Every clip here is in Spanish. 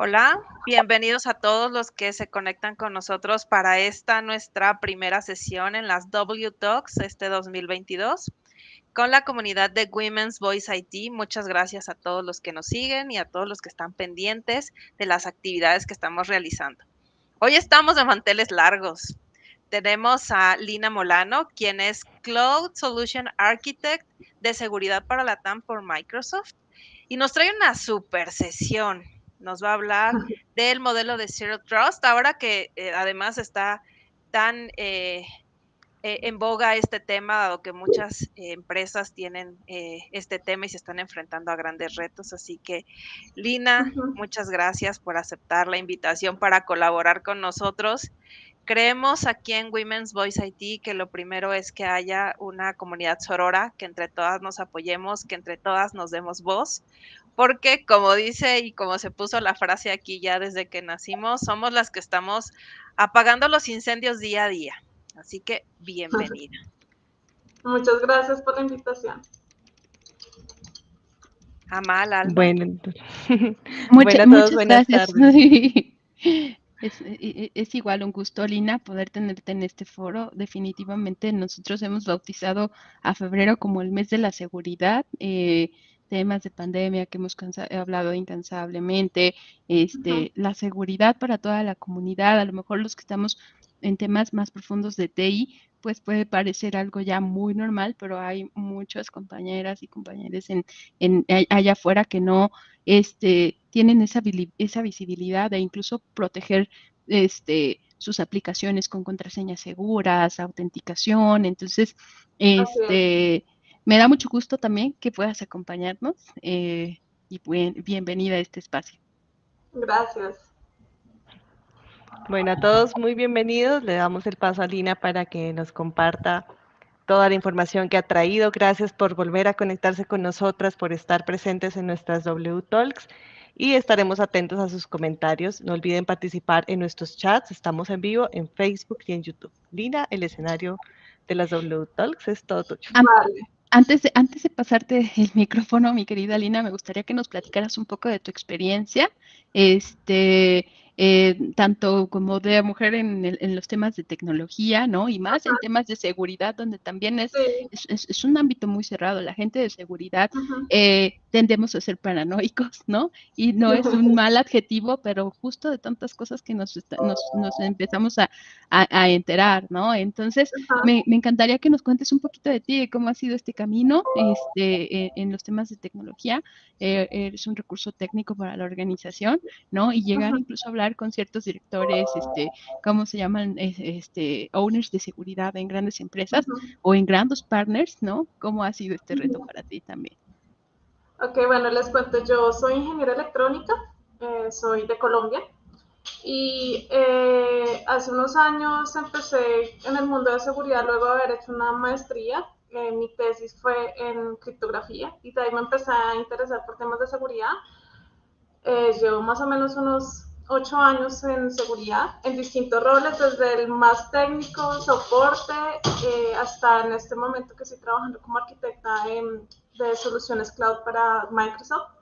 Hola, bienvenidos a todos los que se conectan con nosotros para esta nuestra primera sesión en las W Talks este 2022 con la comunidad de Women's Voice IT. Muchas gracias a todos los que nos siguen y a todos los que están pendientes de las actividades que estamos realizando. Hoy estamos de manteles largos. Tenemos a Lina Molano, quien es Cloud Solution Architect de seguridad para la TAM por Microsoft, y nos trae una super sesión. Nos va a hablar del modelo de Zero Trust, ahora que además está tan en boga este tema, dado que muchas empresas tienen este tema y se están enfrentando a grandes retos. Así que, Lina, Ujú. muchas gracias por aceptar la invitación para colaborar con nosotros. Creemos aquí en Women's Voice IT que lo primero es que haya una comunidad sorora, que entre todas nos apoyemos, que entre todas nos demos voz, porque como dice y como se puso la frase aquí ya desde que nacimos, somos las que estamos apagando los incendios día a día. Así que bienvenida. Muchas gracias por la invitación. Amal, Alma. Bueno, bueno a todos, Muchas buenas gracias. tardes. Es igual un gusto, Lina, poder tenerte en este foro. Definitivamente nosotros hemos bautizado a febrero como el mes de la seguridad. Temas de pandemia que hemos hablado incansablemente, la seguridad para toda la comunidad, a lo mejor los que estamos en temas más profundos de TI, pues puede parecer algo ya muy normal, pero hay muchas compañeras y compañeros allá afuera que no tienen esa visibilidad de incluso proteger sus aplicaciones con contraseñas seguras, autenticación. Entonces, me da mucho gusto también que puedas acompañarnos y bienvenida a este espacio. Gracias. Bueno, a todos muy bienvenidos. Le damos el paso a Lina para que nos comparta toda la información que ha traído. Gracias por volver a conectarse con nosotras, por estar presentes en nuestras W Talks y estaremos atentos a sus comentarios. No olviden participar en nuestros chats. Estamos en vivo en Facebook y en YouTube. Lina, el escenario de las W Talks es todo tuyo. Vale. Antes de pasarte el micrófono, mi querida Lina, me gustaría que nos platicaras un poco de tu experiencia, tanto como de mujer en los temas de tecnología, ¿no? Y más en temas de seguridad, donde también es un ámbito muy cerrado. La gente de seguridad tendemos a ser paranoicos, ¿no? Y no es un mal adjetivo, pero justo de tantas cosas que nos empezamos a enterar, ¿no? Entonces, me encantaría que nos cuentes un poquito de ti, de cómo ha sido este camino en los temas de tecnología. Eres un recurso técnico para la organización, ¿no? Y llegar incluso a hablar con ciertos directores, ¿cómo se llaman? Owners de seguridad en grandes empresas o en grandes partners, ¿no? ¿Cómo ha sido este reto para ti también? Ok, bueno, les cuento, yo soy ingeniera electrónica, soy de Colombia y hace unos años empecé en el mundo de seguridad luego de haber hecho una maestría. Mi tesis fue en criptografía y de ahí me empecé a interesar por temas de seguridad. Llevo más o menos unos 8 años en seguridad, en distintos roles, desde el más técnico, soporte, hasta en este momento que estoy trabajando como arquitecta de soluciones cloud para Microsoft.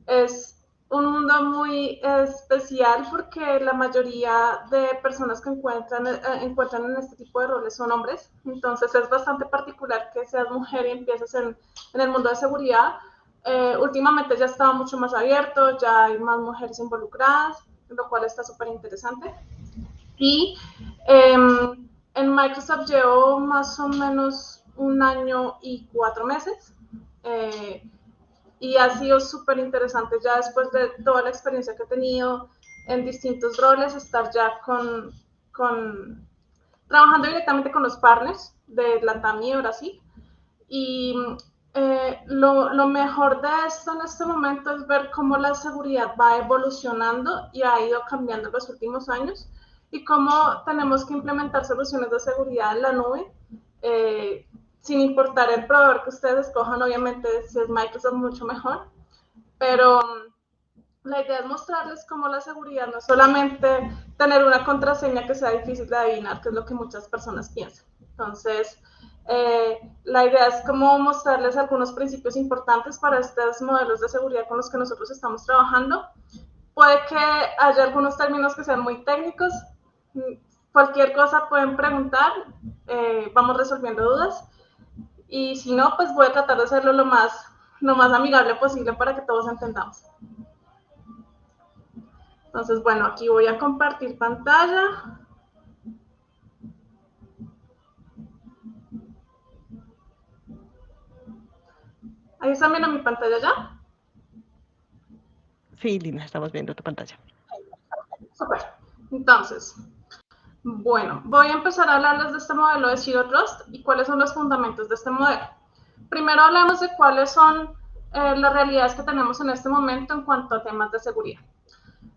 Es un mundo muy especial porque la mayoría de personas que encuentran en este tipo de roles son hombres, entonces es bastante particular que seas mujer y empieces en el mundo de seguridad. Últimamente ya estaba mucho más abierto, ya hay más mujeres involucradas, lo cual está súper interesante. Y en Microsoft llevo más o menos 1 año y 4 meses. Y ha sido súper interesante ya después de toda la experiencia que he tenido en distintos roles, estar ya trabajando directamente con los partners de Latam y Brasil. Y lo mejor de esto en este momento es ver cómo la seguridad va evolucionando y ha ido cambiando en los últimos años y cómo tenemos que implementar soluciones de seguridad en la nube, sin importar el proveedor que ustedes escojan. Obviamente, si es Microsoft, mucho mejor, pero la idea es mostrarles cómo la seguridad no es solamente tener una contraseña que sea difícil de adivinar, que es lo que muchas personas piensan. Entonces, la idea es como mostrarles algunos principios importantes para estos modelos de seguridad con los que nosotros estamos trabajando Puede que haya algunos términos que sean muy técnicos. Cualquier cosa pueden preguntar, vamos resolviendo dudas. Y si no, pues voy a tratar de hacerlo lo más amigable posible para que todos entendamos. Entonces, bueno, aquí voy a compartir pantalla. ¿Ahí están viendo mi pantalla ya? Sí, Lina, estamos viendo tu pantalla. Super. Entonces, bueno, voy a empezar a hablarles de este modelo de Zero Trust y cuáles son los fundamentos de este modelo. Primero hablamos de cuáles son las realidades que tenemos en este momento en cuanto a temas de seguridad.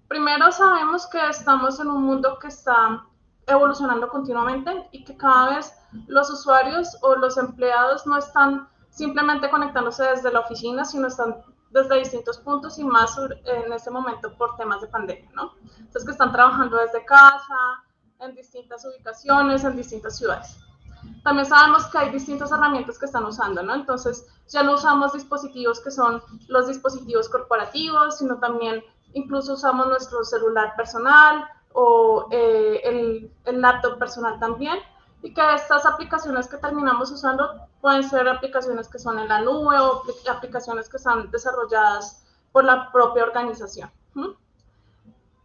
Primero sabemos que estamos en un mundo que está evolucionando continuamente y que cada vez los usuarios o los empleados no están simplemente conectándose desde la oficina, sino están desde distintos puntos y más en este momento por temas de pandemia, ¿no? Entonces que están trabajando desde casa, en distintas ubicaciones, en distintas ciudades. También sabemos que hay distintas herramientas que están usando, ¿no? Entonces ya no usamos dispositivos que son los dispositivos corporativos, sino también incluso usamos nuestro celular personal o el laptop personal también, y que estas aplicaciones que terminamos usando pueden ser aplicaciones que son en la nube o aplicaciones que están desarrolladas por la propia organización.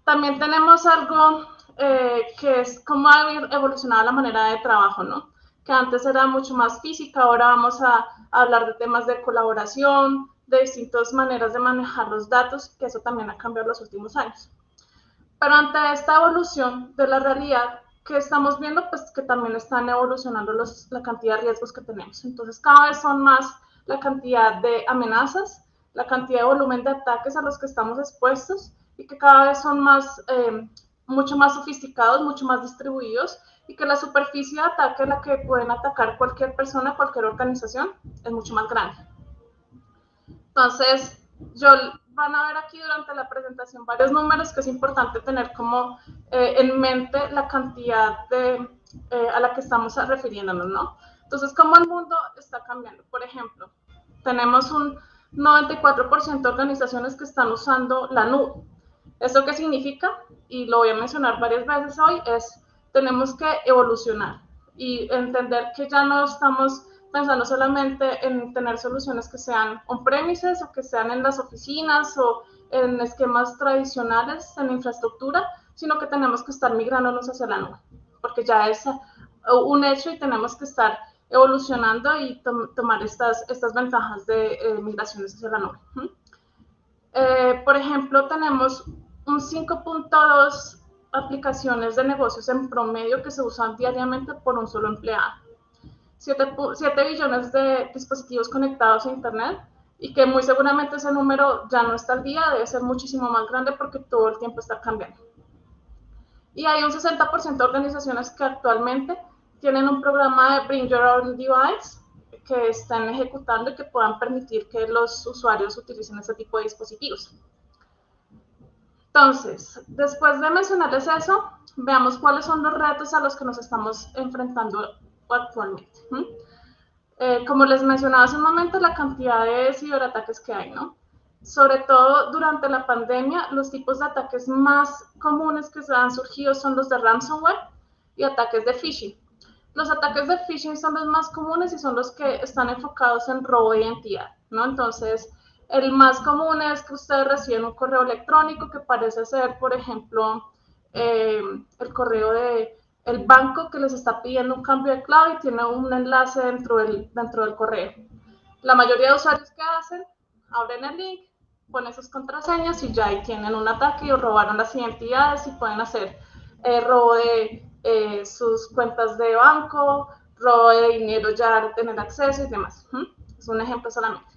También tenemos algo que es cómo ha evolucionado la manera de trabajo, ¿no? Que antes era mucho más física, ahora vamos a hablar de temas de colaboración, de distintas maneras de manejar los datos, que eso también ha cambiado en los últimos años. Pero ante esta evolución de la realidad que estamos viendo, pues que también están evolucionando la cantidad de riesgos que tenemos. Entonces, cada vez son más la cantidad de amenazas, la cantidad de volumen de ataques a los que estamos expuestos y que cada vez son mucho más sofisticados, mucho más distribuidos y que la superficie de ataque en la que pueden atacar cualquier persona, cualquier organización, es mucho más grande. Entonces, van a ver aquí durante la presentación varios números que es importante tener como en mente la cantidad a la que estamos refiriéndonos, ¿no? Entonces, ¿cómo el mundo está cambiando? Por ejemplo, tenemos un 94% de organizaciones que están usando la nube. ¿Eso qué significa? Y lo voy a mencionar varias veces hoy, tenemos que evolucionar y entender que ya no estamos pensando solamente en tener soluciones que sean on-premises o que sean en las oficinas o en esquemas tradicionales en infraestructura, sino que tenemos que estar migrándonos hacia la nube, porque ya es un hecho y tenemos que estar evolucionando y tomar estas ventajas de migraciones hacia la nube. Por ejemplo, tenemos un 5.2 aplicaciones de negocios en promedio que se usan diariamente por un solo empleado. 7 billones de dispositivos conectados a Internet y que muy seguramente ese número ya no está al día, debe ser muchísimo más grande porque todo el tiempo está cambiando. Y hay un 60% de organizaciones que actualmente tienen un programa de Bring Your Own Device que están ejecutando y que puedan permitir que los usuarios utilicen ese tipo de dispositivos. Entonces, después de mencionarles eso, veamos cuáles son los retos a los que nos estamos enfrentando actualmente. Como les mencionaba hace un momento, la cantidad de ciberataques que hay, ¿no? Sobre todo durante la pandemia, los tipos de ataques más comunes que se han surgido son los de ransomware y ataques de phishing. Los ataques de phishing son los más comunes y son los que están enfocados en robo de identidad, ¿no? Entonces, el más común es que ustedes reciben un correo electrónico que parece ser, por ejemplo, el correo del banco que les está pidiendo un cambio de clave y tiene un enlace dentro del correo. La mayoría de usuarios que hacen, abren el link, ponen sus contraseñas y ya ahí tienen un ataque y robaron las identidades y pueden hacer robo de sus cuentas de banco, robo de dinero ya al tener acceso y demás. Es un ejemplo solamente.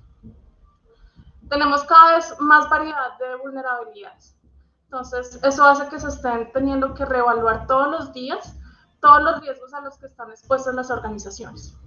Tenemos cada vez más variedad de vulnerabilidades. Entonces, eso hace que se estén teniendo que reevaluar todos los días todos los riesgos a los que están expuestas las organizaciones.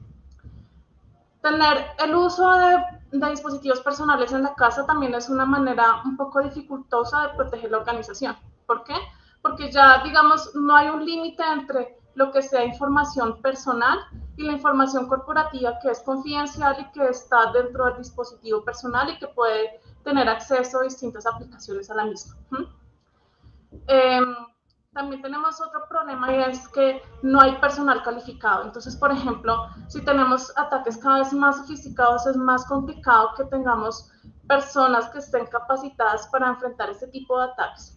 Tener el uso de dispositivos personales en la casa también es una manera un poco dificultosa de proteger la organización. ¿Por qué? Porque ya, digamos, no hay un límite entre lo que sea información personal y la información corporativa que es confidencial y que está dentro del dispositivo personal y que puede tener acceso a distintas aplicaciones a la misma. También tenemos otro problema y es que no hay personal calificado. Entonces, por ejemplo, si tenemos ataques cada vez más sofisticados, es más complicado que tengamos personas que estén capacitadas para enfrentar este tipo de ataques.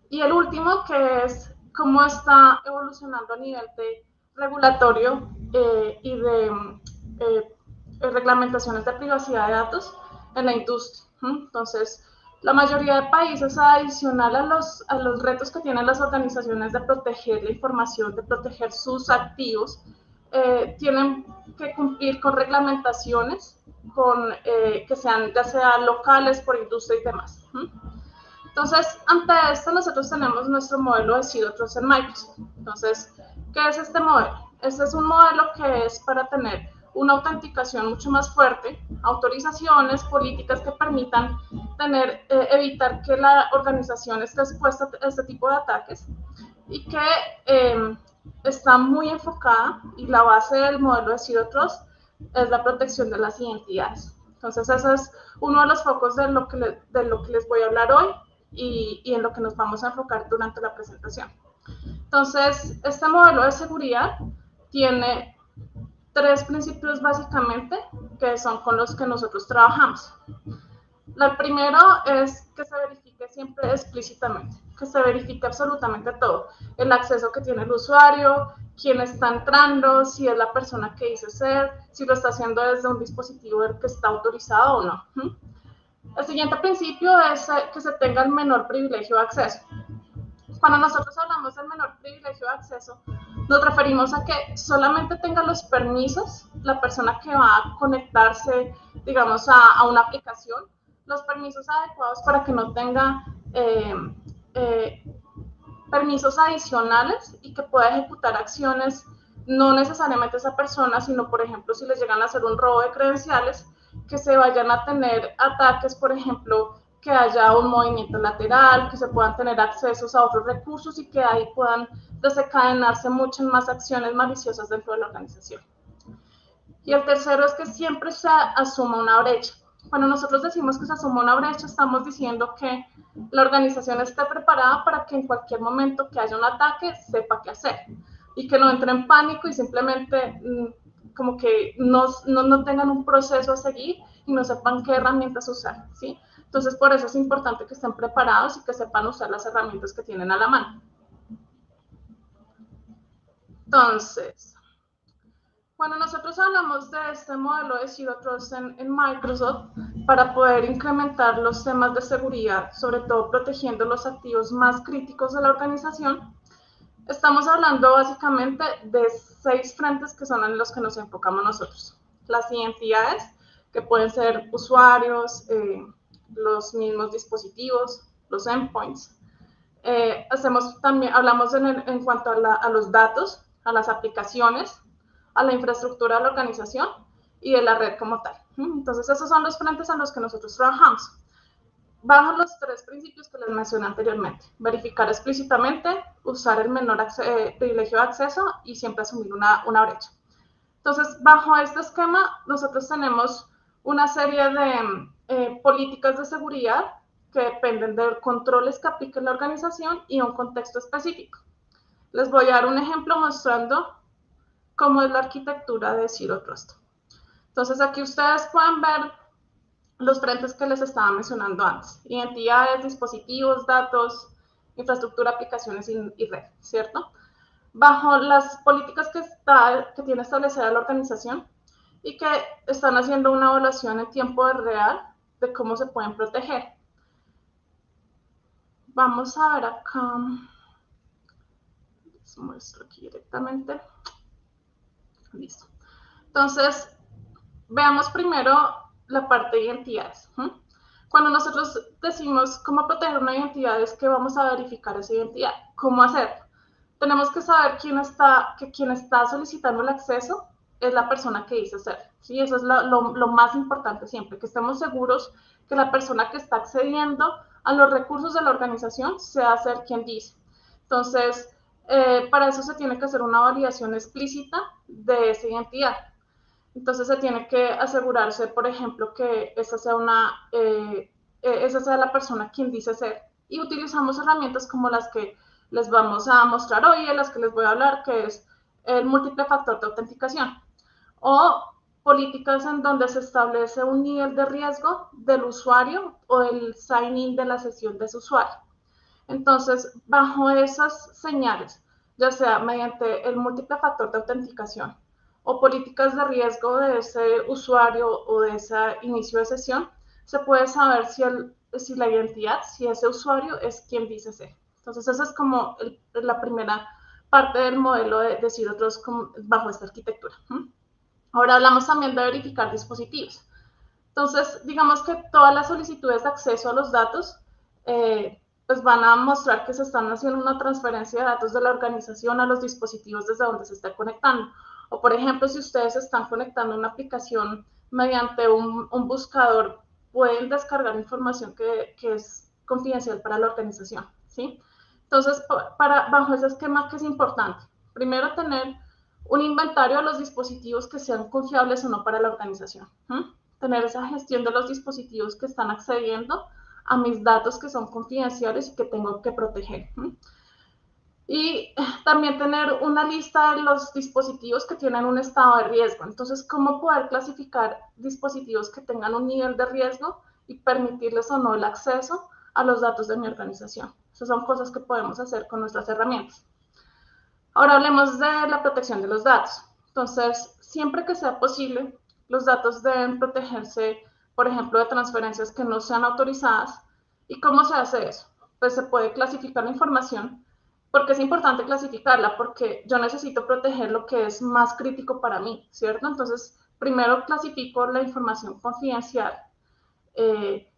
Y el último, que es cómo está evolucionando a nivel de regulatorio y de reglamentaciones de privacidad de datos en la industria. Entonces, la mayoría de países, adicional a los retos que tienen las organizaciones de proteger la información, de proteger sus activos, tienen que cumplir con reglamentaciones que sean ya sea locales, por industria y demás. Entonces, ante esto, nosotros tenemos nuestro modelo de Zero Trust en Microsoft. Entonces, ¿qué es este modelo? Este es un modelo que es para tener una autenticación mucho más fuerte, autorizaciones, políticas que permitan evitar que la organización esté expuesta a este tipo de ataques y que está muy enfocada, y la base del modelo de Zero Trust es la protección de las identidades. Entonces, ese es uno de los focos de lo que les voy a hablar hoy y en lo que nos vamos a enfocar durante la presentación. Entonces, este modelo de seguridad tiene 3 principios básicamente que son con los que nosotros trabajamos. El primero es que se verifique siempre explícitamente, que se verifique absolutamente todo. El acceso que tiene el usuario, quién está entrando, si es la persona que dice ser, si lo está haciendo desde un dispositivo que está autorizado o no. El siguiente principio es que se tenga el menor privilegio de acceso. Cuando nosotros hablamos del menor privilegio de acceso, nos referimos a que solamente tenga los permisos la persona que va a conectarse, digamos, a una aplicación, los permisos adecuados para que no tenga permisos adicionales y que pueda ejecutar acciones, no necesariamente esa persona, sino, por ejemplo, si les llegan a hacer un robo de credenciales, que se vayan a tener ataques, por ejemplo, que haya un movimiento lateral, que se puedan tener accesos a otros recursos y que ahí puedan desencadenarse muchas más acciones maliciosas dentro de la organización. Y el tercero es que siempre se asuma una brecha. Cuando nosotros decimos que se asuma una brecha, estamos diciendo que la organización esté preparada para que en cualquier momento que haya un ataque sepa qué hacer y que no entre en pánico y simplemente como que no tengan un proceso a seguir y no sepan qué herramientas usar, ¿sí? Entonces, por eso es importante que estén preparados y que sepan usar las herramientas que tienen a la mano. Entonces, cuando nosotros hablamos de este modelo de Zero Trust en Microsoft, para poder incrementar los temas de seguridad, sobre todo protegiendo los activos más críticos de la organización, estamos hablando básicamente de 6 frentes que son en los que nos enfocamos nosotros. Las identidades, que pueden ser usuarios, los mismos dispositivos, los endpoints. Hablamos en cuanto a los datos, a las aplicaciones, a la infraestructura de la organización y de la red como tal. Entonces, esos son los frentes en los que nosotros trabajamos. Bajo los 3 principios que les mencioné anteriormente: verificar explícitamente, usar el menor privilegio de acceso y siempre asumir una brecha. Entonces, bajo este esquema, nosotros tenemos una serie de políticas de seguridad que dependen de controles que aplique la organización y un contexto específico. Les voy a dar un ejemplo mostrando cómo es la arquitectura de Zero Trust. Entonces, aquí ustedes pueden ver los frentes que les estaba mencionando antes: identidades, dispositivos, datos, infraestructura, aplicaciones y red, ¿cierto? Bajo las políticas que tiene establecida la organización y que están haciendo una evaluación en tiempo real de cómo se pueden proteger. Vamos a ver acá, les muestro aquí directamente. Listo. Entonces, veamos primero la parte de identidades. Cuando nosotros decimos cómo proteger una identidad, es que vamos a verificar esa identidad. ¿Cómo hacerlo? Tenemos que saber que quien está solicitando el acceso es la persona que dice ser. ¿Sí? Eso es lo más importante siempre, que estemos seguros que la persona que está accediendo a los recursos de la organización sea ser quien dice. Entonces, para eso se tiene que hacer una validación explícita de esa identidad. Entonces se tiene que asegurarse, por ejemplo, que esa sea la persona quien dice ser, y utilizamos herramientas como las que les vamos a mostrar hoy, de las que les voy a hablar, que es el múltiple factor de autenticación, o políticas en donde se establece un nivel de riesgo del usuario o el sign-in de la sesión de ese usuario. Entonces, bajo esas señales, ya sea mediante el múltiple factor de autenticación o políticas de riesgo de ese usuario o de ese inicio de sesión, se puede saber si la identidad, si ese usuario es quien dice ser. Entonces, esa es como la primera parte del modelo de Zero Trust bajo esta arquitectura. Ahora hablamos también de verificar dispositivos. Entonces, digamos que todas las solicitudes de acceso a los datos pues van a mostrar que se están haciendo una transferencia de datos de la organización a los dispositivos desde donde se está conectando. O, por ejemplo, si ustedes están conectando una aplicación mediante un buscador, pueden descargar información que es confidencial para la organización, ¿sí? Entonces, bajo ese esquema, ¿qué es importante? Primero, tener un inventario de los dispositivos que sean confiables o no para la organización. Tener esa gestión de los dispositivos que están accediendo a mis datos que son confidenciales y que tengo que proteger. Y también tener una lista de los dispositivos que tienen un estado de riesgo. Entonces, ¿cómo poder clasificar dispositivos que tengan un nivel de riesgo y permitirles o no el acceso a los datos de mi organización? Esas son cosas que podemos hacer con nuestras herramientas. Ahora hablemos de la protección de los datos. Entonces, siempre que sea posible, los datos deben protegerse, por ejemplo, de transferencias que no sean autorizadas. ¿Y cómo se hace eso? Pues se puede clasificar la información. Porque es importante clasificarla, porque yo necesito proteger lo que es más crítico para mí, ¿cierto? Entonces, primero clasifico la información confidencial,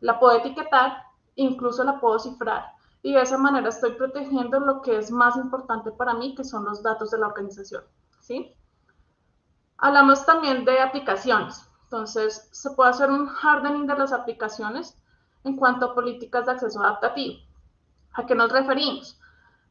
la puedo etiquetar, incluso la puedo cifrar. Y de esa manera estoy protegiendo lo que es más importante para mí, que son los datos de la organización, ¿sí? Hablamos también de aplicaciones. Entonces, se puede hacer un hardening de las aplicaciones en cuanto a políticas de acceso adaptativo. ¿A qué nos referimos?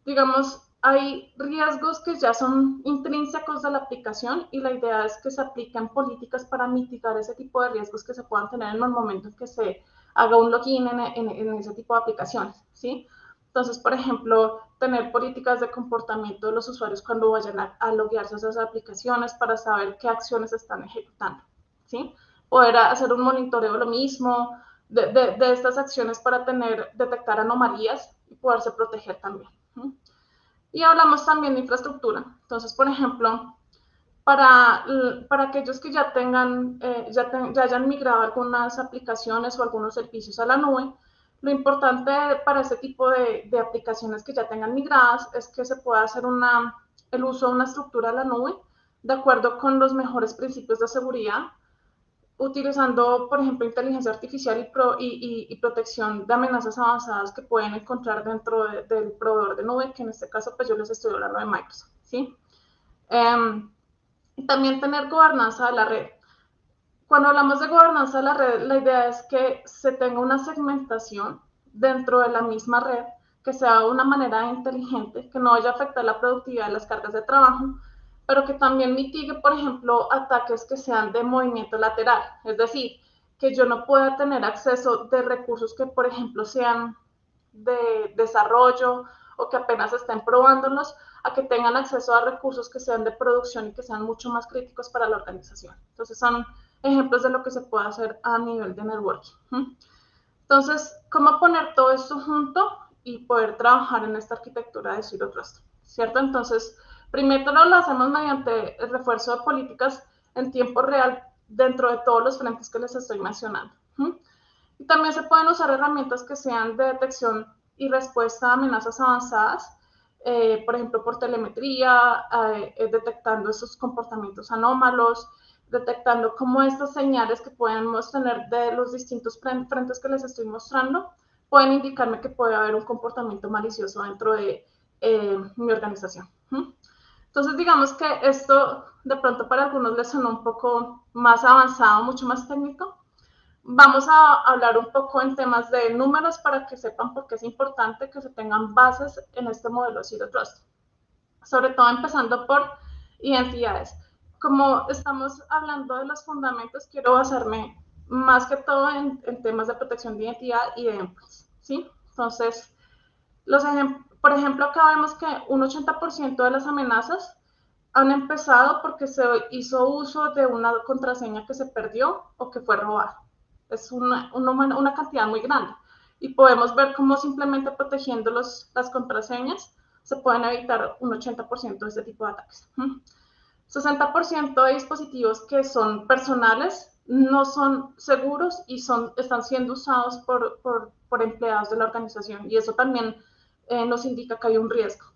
Digamos, hay riesgos que ya son intrínsecos de la aplicación y la idea es que se apliquen políticas para mitigar ese tipo de riesgos que se puedan tener en el momento en que se haga un login en ese tipo de aplicaciones, ¿sí? Entonces, por ejemplo, tener políticas de comportamiento de los usuarios cuando vayan a loguearse a esas aplicaciones para saber qué acciones están ejecutando, ¿sí? Poder hacer un monitoreo de lo mismo, de estas acciones para detectar anomalías y poderse proteger también. Y hablamos también de infraestructura. Entonces, por ejemplo, para aquellos que ya tengan, ya hayan migrado algunas aplicaciones o algunos servicios a la nube, lo importante para este tipo de aplicaciones que ya tengan migradas es que se pueda hacer el uso de una estructura a la nube de acuerdo con los mejores principios de seguridad, utilizando, por ejemplo, inteligencia artificial y protección de amenazas avanzadas que pueden encontrar dentro del proveedor de nube, que en este caso, pues yo les estoy hablando de Microsoft, ¿sí? Y también tener gobernanza de la red. Cuando hablamos de gobernanza de la red, la idea es que se tenga una segmentación dentro de la misma red, que sea de una manera inteligente, que no vaya a afectar la productividad de las cargas de trabajo, pero que también mitigue, por ejemplo, ataques que sean de movimiento lateral. Es decir, que yo no pueda tener acceso de recursos que, por ejemplo, sean de desarrollo o que apenas estén probándolos, a que tengan acceso a recursos que sean de producción y que sean mucho más críticos para la organización. Entonces, son ejemplos de lo que se puede hacer a nivel de networking. Entonces, ¿cómo poner todo esto junto y poder trabajar en esta arquitectura de Zero Trust? ¿Cierto? Entonces, primero lo hacemos mediante el refuerzo de políticas en tiempo real dentro de todos los frentes que les estoy mencionando. Y también se pueden usar herramientas que sean de detección y respuesta a amenazas avanzadas, por ejemplo, por telemetría, detectando esos comportamientos anómalos, detectando cómo estas señales que podemos tener de los distintos frentes que les estoy mostrando pueden indicarme que puede haber un comportamiento malicioso dentro de mi organización. Entonces, digamos que esto de pronto para algunos les sonó un poco más avanzado, mucho más técnico. Vamos a hablar un poco en temas de números para que sepan por qué es importante que se tengan bases en este modelo Zero Trust. Sobre todo empezando por identidades. Como estamos hablando de los fundamentos, quiero basarme más que todo en temas de protección de identidad y de endpoints, ¿sí? Entonces, Por ejemplo, acá vemos que un 80% de las amenazas han empezado porque se hizo uso de una contraseña que se perdió o que fue robada. Es una cantidad muy grande. Y podemos ver cómo simplemente protegiendo las contraseñas se pueden evitar un 80% de este tipo de ataques. 60% de dispositivos que son personales no son seguros y están siendo usados por empleados de la organización. Y eso también nos indica que hay un riesgo.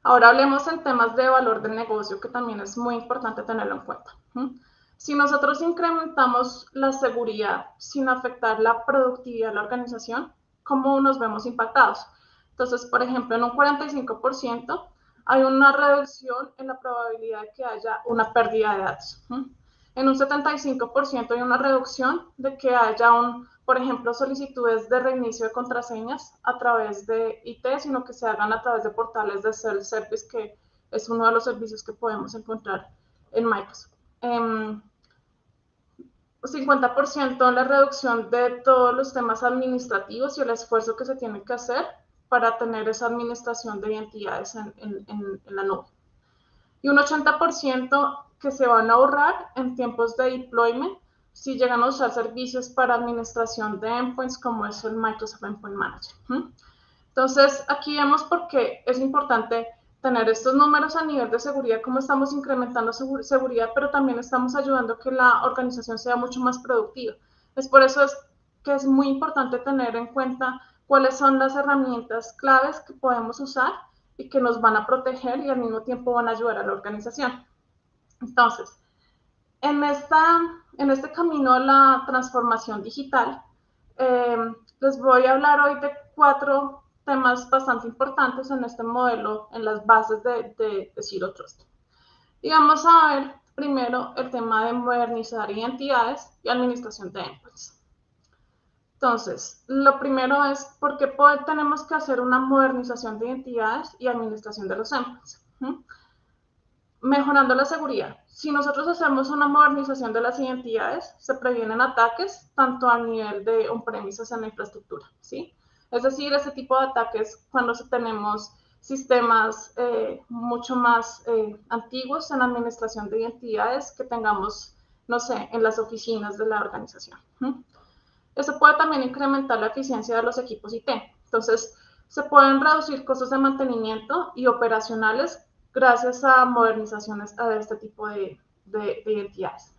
Ahora hablemos en temas de valor de negocio, que también es muy importante tenerlo en cuenta. Si nosotros incrementamos la seguridad sin afectar la productividad de la organización, ¿cómo nos vemos impactados? Entonces, por ejemplo, en un 45% hay una reducción en la probabilidad de que haya una pérdida de datos. En un 75% hay una reducción de que haya por ejemplo, solicitudes de reinicio de contraseñas a través de IT, sino que se hagan a través de portales de self-service, que es uno de los servicios que podemos encontrar en Microsoft. 50% en la reducción de todos los temas administrativos y el esfuerzo que se tiene que hacer para tener esa administración de identidades en la nube. Y un 80% que se van a ahorrar en tiempos de deployment si llegan a usar servicios para administración de endpoints como es el Microsoft Endpoint Manager. Entonces, aquí vemos por qué es importante tener estos números a nivel de seguridad, cómo estamos incrementando seguridad, pero también estamos ayudando a que la organización sea mucho más productiva. Es por eso que es muy importante tener en cuenta cuáles son las herramientas claves que podemos usar y que nos van a proteger y al mismo tiempo van a ayudar a la organización. Entonces, en este camino a la transformación digital, les voy a hablar hoy de 4 temas bastante importantes en este modelo, en las bases de Zero Trust. Y vamos a ver primero el tema de modernizar identidades y administración de endpoints. Entonces, lo primero es por qué tenemos que hacer una modernización de identidades y administración de los endpoints. Mejorando la seguridad. Si nosotros hacemos una modernización de las identidades, se previenen ataques tanto a nivel de on-premises en la infraestructura, ¿sí? Es decir, ese tipo de ataques cuando tenemos sistemas mucho más antiguos en la administración de identidades que tengamos, no sé, en las oficinas de la organización. Eso puede también incrementar la eficiencia de los equipos IT. Entonces, se pueden reducir costos de mantenimiento y operacionales gracias a modernizaciones de este tipo de identidades.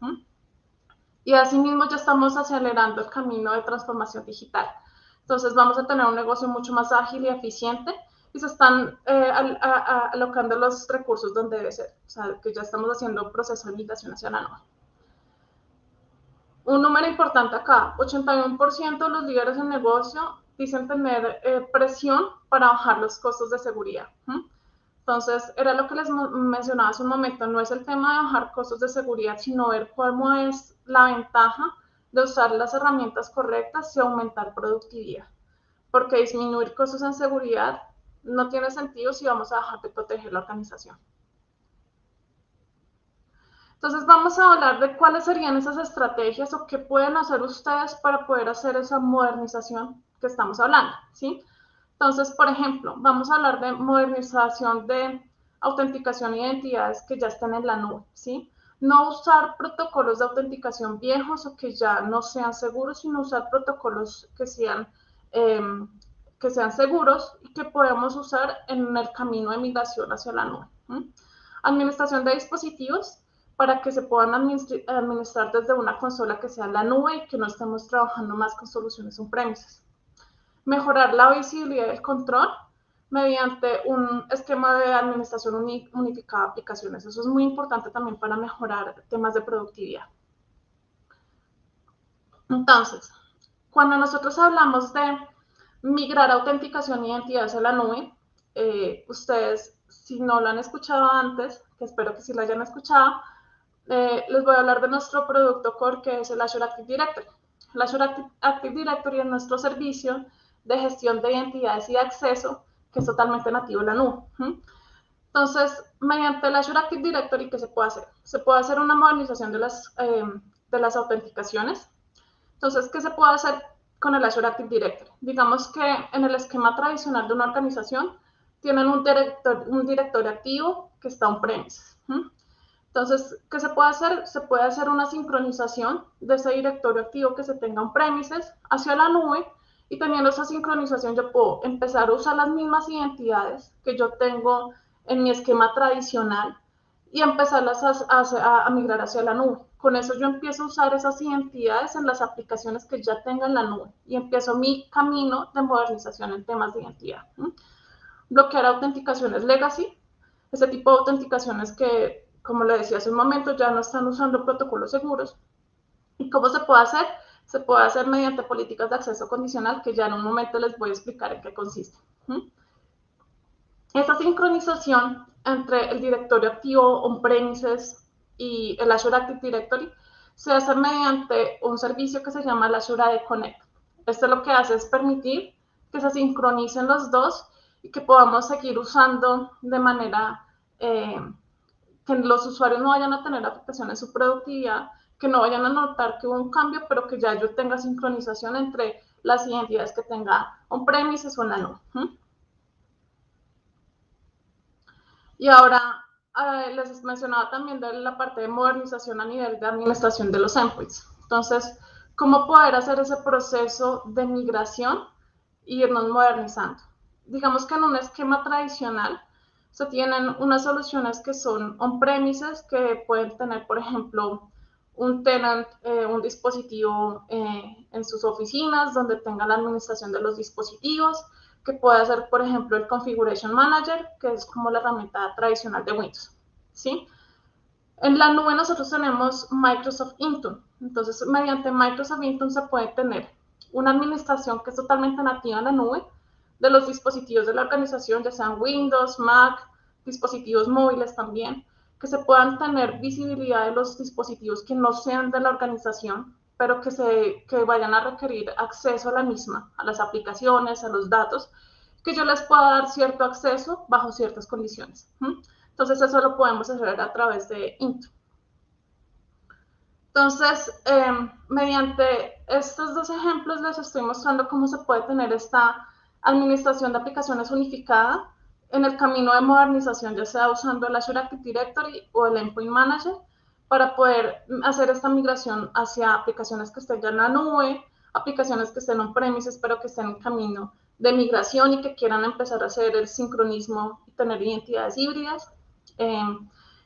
Y asimismo ya estamos acelerando el camino de transformación digital. Entonces vamos a tener un negocio mucho más ágil y eficiente y se están alocando los recursos donde debe ser. O sea, que ya estamos haciendo un proceso de migración hacia la nube. Un número importante acá, 81% de los líderes en negocio dicen tener presión para bajar los costos de seguridad. Entonces, era lo que les mencionaba hace un momento, no es el tema de bajar costos de seguridad, sino ver cómo es la ventaja de usar las herramientas correctas y aumentar productividad. Porque disminuir costos en seguridad no tiene sentido si vamos a dejar de proteger la organización. Entonces, vamos a hablar de cuáles serían esas estrategias o qué pueden hacer ustedes para poder hacer esa modernización que estamos hablando, ¿sí? Entonces, por ejemplo, vamos a hablar de modernización de autenticación e identidades que ya estén en la nube, ¿sí? No usar protocolos de autenticación viejos o que ya no sean seguros, sino usar protocolos que sean seguros y que podemos usar en el camino de migración hacia la nube. Administración de dispositivos para que se puedan administrar desde una consola que sea en la nube y que no estemos trabajando más con soluciones on-premises. Mejorar la visibilidad del control mediante un esquema de administración unificada de aplicaciones. Eso es muy importante también para mejorar temas de productividad. Entonces, cuando nosotros hablamos de migrar autenticación y identidades a la nube, ustedes, si no lo han escuchado antes, que espero que sí lo hayan escuchado, les voy a hablar de nuestro producto core, que es el Azure Active Directory. El Azure Active Directory es nuestro servicio de gestión de identidades y de acceso, que es totalmente nativo en la nube. Entonces, mediante el Azure Active Directory, ¿qué se puede hacer? Se puede hacer una modernización de las autenticaciones. Entonces, ¿qué se puede hacer con el Azure Active Directory. Digamos que en el esquema tradicional de una organización tienen un directorio activo que está on-premises. Entonces, ¿qué se puede hacer? Se puede hacer una sincronización de ese directorio activo que se tenga on-premises hacia la nube, y teniendo esa sincronización yo puedo empezar a usar las mismas identidades que yo tengo en mi esquema tradicional y empezarlas a migrar hacia la nube. Con eso yo empiezo a usar esas identidades en las aplicaciones que ya tengo en la nube y empiezo mi camino de modernización en temas de identidad. Bloquear autenticaciones legacy, ese tipo de autenticaciones que, como le decía hace un momento, ya no están usando protocolos seguros. ¿Y cómo se puede hacer? Se puede hacer mediante políticas de acceso condicional, que ya en un momento les voy a explicar en qué consiste. Esta sincronización entre el directorio activo on-premises y el Azure Active Directory se hace mediante un servicio que se llama el Azure AD Connect. Esto lo que hace es permitir que se sincronicen los dos y que podamos seguir usando de manera que los usuarios no vayan a tener afectación en su productividad, que no vayan a notar que hubo un cambio, pero que ya yo tenga sincronización entre las identidades que tenga on-premises o en la nube. Y ahora les mencionaba también de la parte de modernización a nivel de administración de los endpoints. Entonces, ¿cómo poder hacer ese proceso de migración y irnos modernizando? Digamos que en un esquema tradicional se tienen unas soluciones que son on-premises, que pueden tener, por ejemplo, un tenant, un dispositivo en sus oficinas donde tenga la administración de los dispositivos, que puede hacer, por ejemplo, el Configuration Manager, que es como la herramienta tradicional de Windows, ¿sí? En la nube nosotros tenemos Microsoft Intune. Entonces, mediante Microsoft Intune se puede tener una administración que es totalmente nativa en la nube de los dispositivos de la organización, ya sean Windows, Mac, dispositivos móviles también, que se puedan tener visibilidad de los dispositivos que no sean de la organización, pero que vayan a requerir acceso a la misma, a las aplicaciones, a los datos, que yo les pueda dar cierto acceso bajo ciertas condiciones. Entonces, eso lo podemos hacer a través de Intune. Entonces, mediante estos dos ejemplos les estoy mostrando cómo se puede tener esta administración de aplicaciones unificada en el camino de modernización, ya sea usando el Azure Active Directory o el Endpoint Manager, para poder hacer esta migración hacia aplicaciones que estén ya en la nube, aplicaciones que estén on-premises, pero que estén en camino de migración y que quieran empezar a hacer el sincronismo y tener identidades híbridas.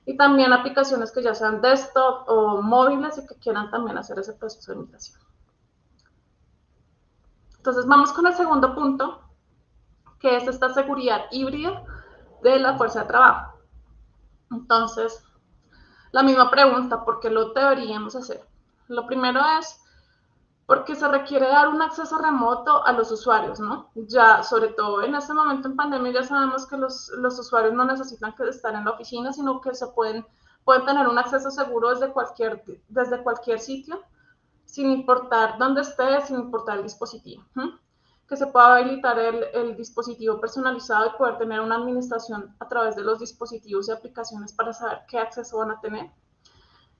Y también aplicaciones que ya sean desktop o móviles y que quieran también hacer ese proceso de migración. Entonces, vamos con el segundo punto, que es esta seguridad híbrida de la fuerza de trabajo. Entonces, la misma pregunta, ¿por qué lo deberíamos hacer? Lo primero es porque se requiere dar un acceso remoto a los usuarios, ¿no? Ya, sobre todo en este momento en pandemia, ya sabemos que los usuarios no necesitan que estar en la oficina, sino que se pueden tener un acceso seguro desde cualquier sitio, sin importar dónde esté, sin importar el dispositivo. Que se pueda habilitar el dispositivo personalizado y poder tener una administración a través de los dispositivos y aplicaciones para saber qué acceso van a tener.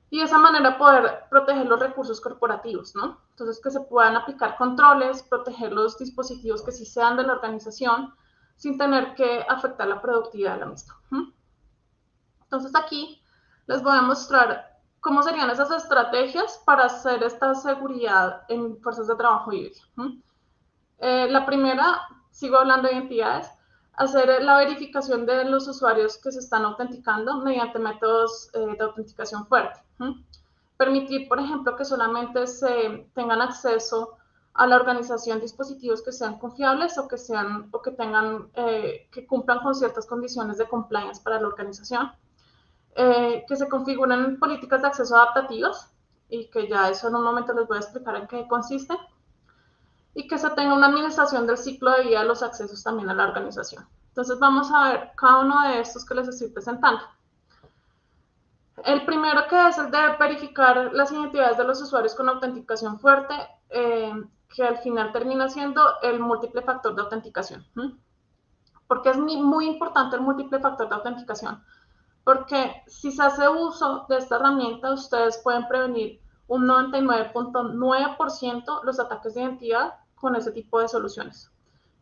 Y de esa manera poder proteger los recursos corporativos, ¿no? Entonces, que se puedan aplicar controles, proteger los dispositivos que sí sean de la organización, sin tener que afectar la productividad de la misma. Entonces, aquí les voy a mostrar cómo serían esas estrategias para hacer esta seguridad en fuerzas de trabajo híbridas. La primera, sigo hablando de identidades, hacer la verificación de los usuarios que se están autenticando mediante métodos de autenticación fuerte. Permitir, por ejemplo, que solamente se tengan acceso a la organización dispositivos que sean confiables o que tengan, que cumplan con ciertas condiciones de compliance para la organización. Que se configuren políticas de acceso adaptativas y que ya eso en un momento les voy a explicar en qué consiste. Y que se tenga una administración del ciclo de vida de los accesos también a la organización. Entonces vamos a ver cada uno de estos que les estoy presentando. El primero, que es el de verificar las identidades de los usuarios con autenticación fuerte, que al final termina siendo el múltiple factor de autenticación. Porque es muy importante el múltiple factor de autenticación, porque si se hace uso de esta herramienta, ustedes pueden prevenir un 99.9% los ataques de identidad con ese tipo de soluciones.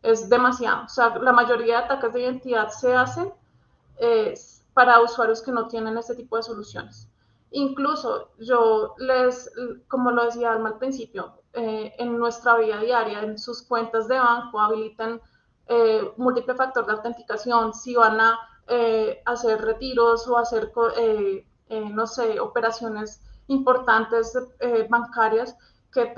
Es demasiado. O sea, la mayoría de ataques de identidad se hacen para usuarios que no tienen este tipo de soluciones. Incluso como lo decía Alma al principio, en nuestra vida diaria, en sus cuentas de banco, habilitan múltiple factor de autenticación, si van a hacer retiros o hacer, no sé, operaciones importantes bancarias, que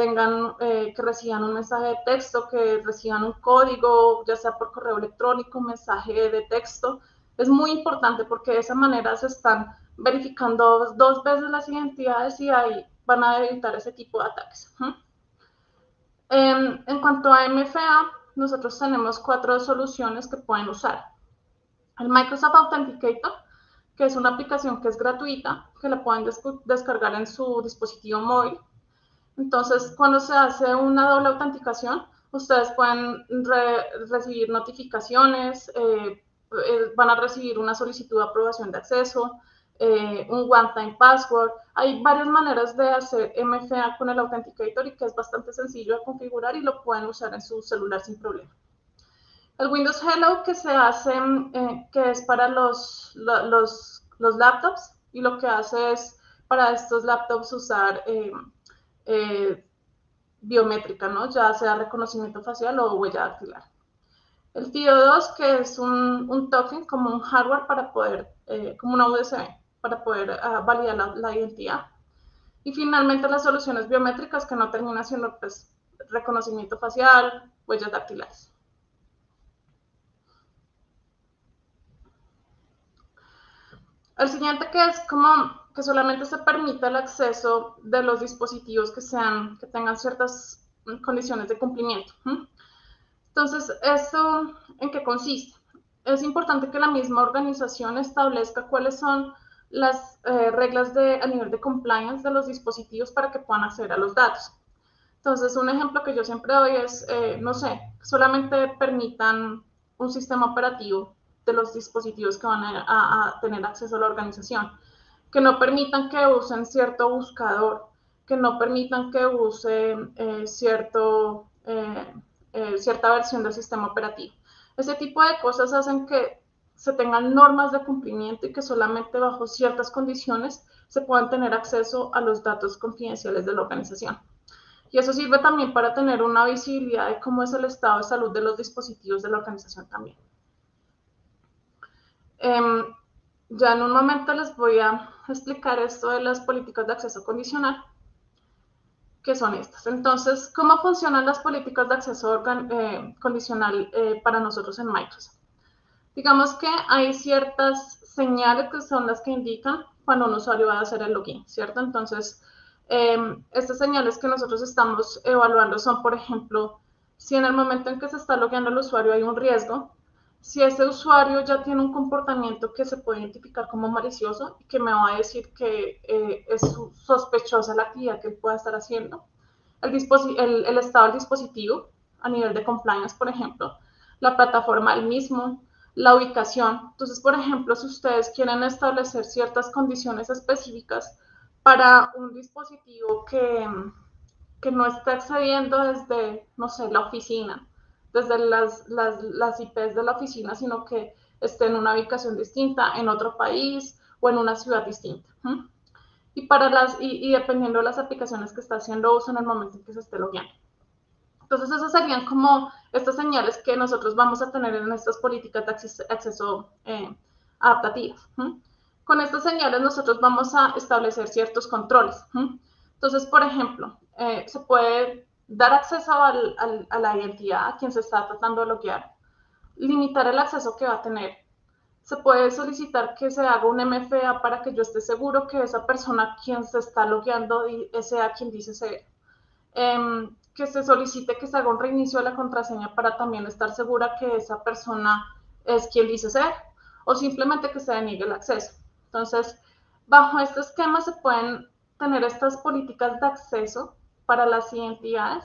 reciban un mensaje de texto, que reciban un código, ya sea por correo electrónico, mensaje de texto. Es muy importante porque de esa manera se están verificando 2 veces las identidades y ahí van a evitar ese tipo de ataques. En cuanto a MFA, nosotros tenemos 4 soluciones que pueden usar. El Microsoft Authenticator, que es una aplicación que es gratuita, que la pueden descargar en su dispositivo móvil. Entonces, cuando se hace una doble autenticación, ustedes pueden recibir notificaciones, van a recibir una solicitud de aprobación de acceso, un one-time password. Hay varias maneras de hacer MFA con el Authenticator y que es bastante sencillo de configurar y lo pueden usar en su celular sin problema. El Windows Hello, que se hace, que es para los laptops, y lo que hace es para estos laptops usar biométrica, ¿no? Ya sea reconocimiento facial o huella dactilar. El FIDO2, que es un token como un hardware para poder, como una USB, para poder validar la identidad. Y finalmente las soluciones biométricas, que no terminan siendo pues reconocimiento facial, huellas dactilares. El siguiente, que es como que solamente se permite el acceso de los dispositivos que tengan ciertas condiciones de cumplimiento. Entonces, ¿esto en qué consiste? Es importante que la misma organización establezca cuáles son las reglas a nivel de compliance de los dispositivos para que puedan acceder a los datos. Entonces, un ejemplo que yo siempre doy es, no sé, solamente permitan un sistema operativo de los dispositivos que van a tener acceso a la organización, que no permitan que usen cierto buscador, que no permitan que use cierta versión del sistema operativo. Ese tipo de cosas hacen que se tengan normas de cumplimiento y que solamente bajo ciertas condiciones se puedan tener acceso a los datos confidenciales de la organización. Y eso sirve también para tener una visibilidad de cómo es el estado de salud de los dispositivos de la organización también. Ya en un momento les voy a explicar esto de las políticas de acceso condicional, que son estas. Entonces, ¿cómo funcionan las políticas de acceso condicional para nosotros en Microsoft? Digamos que hay ciertas señales que son las que indican cuando un usuario va a hacer el login, ¿cierto? Entonces, estas señales que nosotros estamos evaluando son, por ejemplo, si en el momento en que se está logueando el usuario hay un riesgo, si ese usuario ya tiene un comportamiento que se puede identificar como malicioso y que me va a decir que es sospechosa la actividad que él pueda estar haciendo, el estado del dispositivo a nivel de compliance, por ejemplo, la plataforma del mismo, la ubicación. Entonces, por ejemplo, si ustedes quieren establecer ciertas condiciones específicas para un dispositivo que no esté accediendo desde, no sé, la oficina, desde las IPs de la oficina, sino que esté en una ubicación distinta, en otro país o en una ciudad distinta. Y dependiendo de las aplicaciones que está haciendo uso en el momento en que se esté logueando. Entonces, esas serían como estas señales que nosotros vamos a tener en estas políticas de acceso adaptativas. Con estas señales nosotros vamos a establecer ciertos controles. Entonces, por ejemplo, se puede dar acceso a la identidad a quien se está tratando de loguear, limitar el acceso que va a tener. Se puede solicitar que se haga un MFA para que yo esté seguro que esa persona quien se está logueando sea quien dice ser. Que se solicite que se haga un reinicio de la contraseña para también estar segura que esa persona es quien dice ser, o simplemente que se deniegue el acceso. Entonces, bajo este esquema se pueden tener estas políticas de acceso para las identidades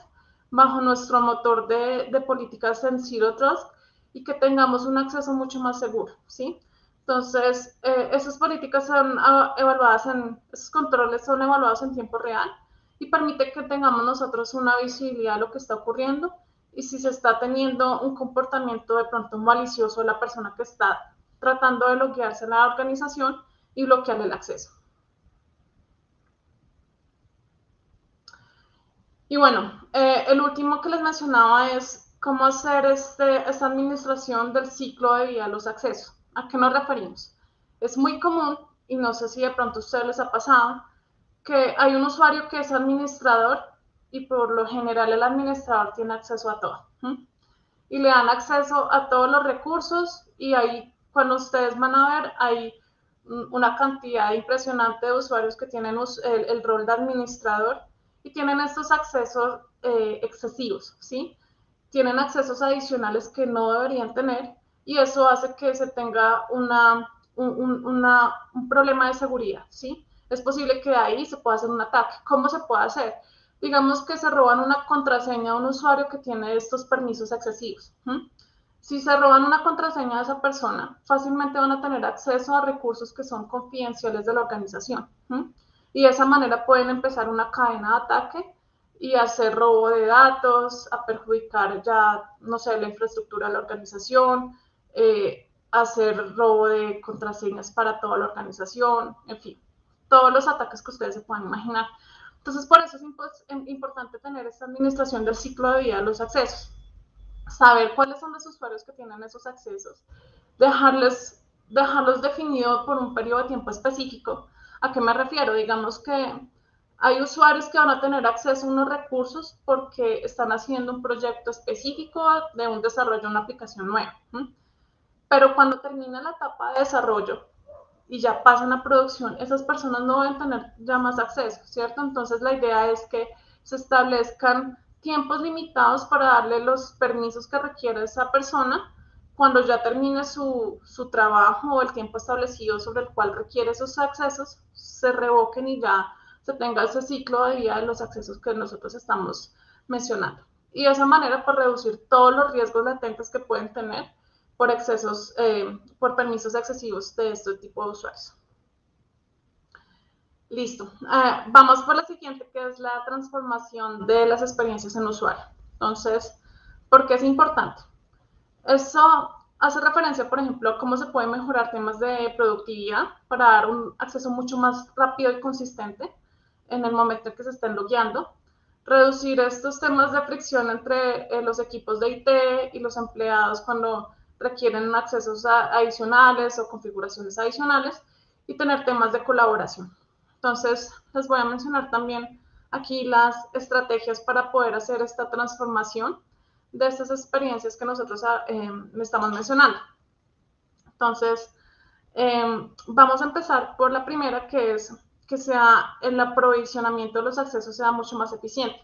bajo nuestro motor de políticas en Zero Trust y que tengamos un acceso mucho más seguro, ¿sí? Entonces, esas políticas son evaluadas esos controles son evaluados en tiempo real y permite que tengamos nosotros una visibilidad de lo que está ocurriendo y si se está teniendo un comportamiento de pronto malicioso de la persona que está tratando de loguearse en la organización y bloquear el acceso. Y bueno, el último que les mencionaba es cómo hacer esta administración del ciclo de vida de los accesos. ¿A qué nos referimos? Es muy común, y no sé si de pronto a ustedes les ha pasado, que hay un usuario que es administrador y por lo general el administrador tiene acceso a todo. Y le dan acceso a todos los recursos y ahí, cuando ustedes van a ver, hay una cantidad impresionante de usuarios que tienen el rol de administrador y tienen estos accesos excesivos, ¿sí? Tienen accesos adicionales que no deberían tener y eso hace que se tenga un problema de seguridad, ¿sí? Es posible que ahí se pueda hacer un ataque. ¿Cómo se puede hacer? Digamos que se roban una contraseña a un usuario que tiene estos permisos excesivos. Si se roban una contraseña de esa persona, fácilmente van a tener acceso a recursos que son confidenciales de la organización. Y de esa manera pueden empezar una cadena de ataque y hacer robo de datos, a perjudicar ya, no sé, la infraestructura de la organización, hacer robo de contraseñas para toda la organización, en fin, todos los ataques que ustedes se puedan imaginar. Entonces, por eso es importante tener esta administración del ciclo de vida de los accesos. Saber cuáles son los usuarios que tienen esos accesos, dejarlos definidos por un periodo de tiempo específico. ¿A qué me refiero? Digamos que hay usuarios que van a tener acceso a unos recursos porque están haciendo un proyecto específico de un desarrollo de una aplicación nueva. Pero cuando termina la etapa de desarrollo y ya pasan a producción, esas personas no van a tener ya más acceso, ¿cierto? Entonces la idea es que se establezcan tiempos limitados para darle los permisos que requiere esa persona cuando ya termine su trabajo o el tiempo establecido sobre el cual requiere esos accesos, se revoquen y ya se tenga ese ciclo de vida de los accesos que nosotros estamos mencionando. Y de esa manera, pues, reducir todos los riesgos latentes que pueden tener por excesos, por permisos excesivos de este tipo de usuarios. Listo. Vamos por la siguiente, que es la transformación de las experiencias en usuario. Entonces, ¿por qué es importante? Eso hace referencia, por ejemplo, a cómo se pueden mejorar temas de productividad para dar un acceso mucho más rápido y consistente en el momento en que se estén logueando. Reducir estos temas de fricción entre los equipos de IT y los empleados cuando requieren accesos adicionales o configuraciones adicionales y tener temas de colaboración. Entonces, les voy a mencionar también aquí las estrategias para poder hacer esta transformación de estas experiencias que nosotros estamos mencionando. Entonces, vamos a empezar por la primera, que es que sea el aprovisionamiento de los accesos sea mucho más eficiente.